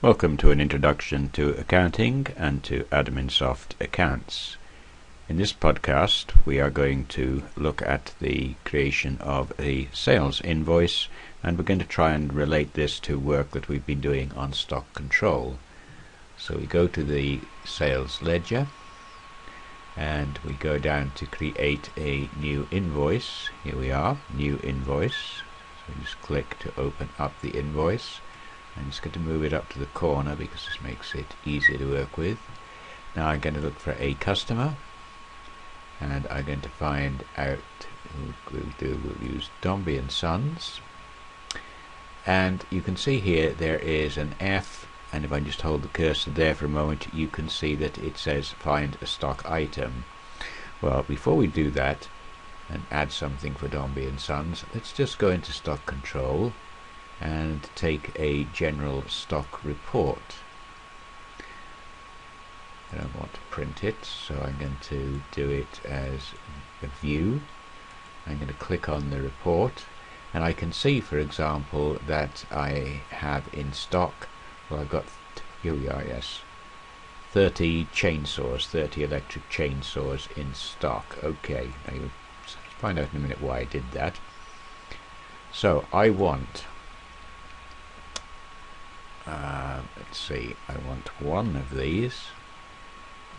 Welcome to an introduction to accounting and to Adminsoft accounts. In this podcast we are going to look at the creation of a sales invoice, and we're going to try and relate this to work that we've been doing on stock control. So we go to the sales ledger and we go down to create a new invoice. Here we are, new invoice. So we just click to open up the invoice. I'm just going to move it up to the corner because this makes it easier to work with. Now I'm going to look for a customer, and I'm going to find out we'll use Dombey and Sons, and you can see here there is an F, and if I just hold the cursor there for a moment you can see that it says find a stock item. Well, before we do that and add something for Dombey and Sons, let's just go into stock control and take a general stock report. I don't want to print it, so I'm going to do it as a view. I'm going to click on the report, and I can see, for example, that I have in stock, well, I've got, here we are, yes, 30 chainsaws, 30 electric chainsaws in stock. Okay, now you'll find out in a minute why I did that. So I want let's see, I want one of these,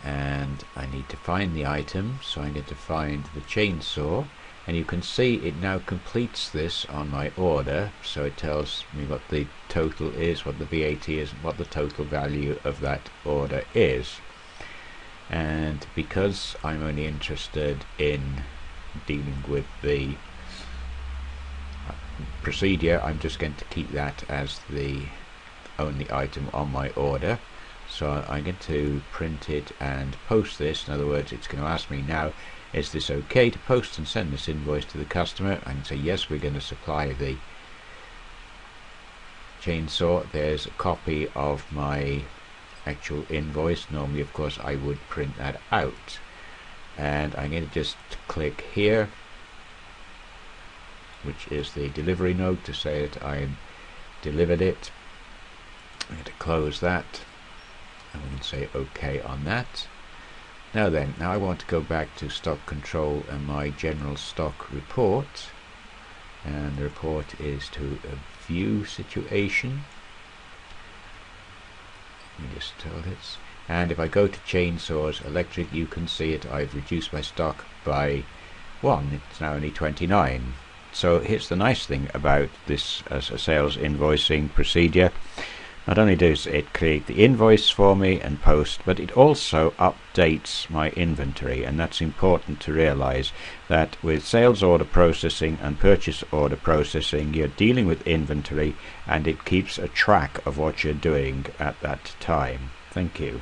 and I need to find the item, so I'm going to find the chainsaw, and you can see it now completes this on my order, so it tells me what the total is, what the VAT is, and what the total value of that order is. And because I'm only interested in dealing with the procedure, I'm just going to keep that as the only item on my order. So I'm going to print it and post this. In other words, it's going to ask me now, is this okay to post and send this invoice to the customer? I can say yes, we're going to supply the chainsaw. There's a copy of my actual invoice. Normally, of course, I would print that out, and I'm going to just click here, which is the delivery note, to say that I delivered it. I'm going to close that, and we can say OK on that. Now I want to go back to stock control and my general stock report, and the report is to a view situation. Let me just tell this. And if I go to chainsaws electric, you can see it. I've reduced my stock by 1. It's now only 29. So here's the nice thing about this as a sales invoicing procedure. Not only does it create the invoice for me and post, but it also updates my inventory, and that's important to realize that with sales order processing and purchase order processing, you're dealing with inventory, and it keeps a track of what you're doing at that time. Thank you.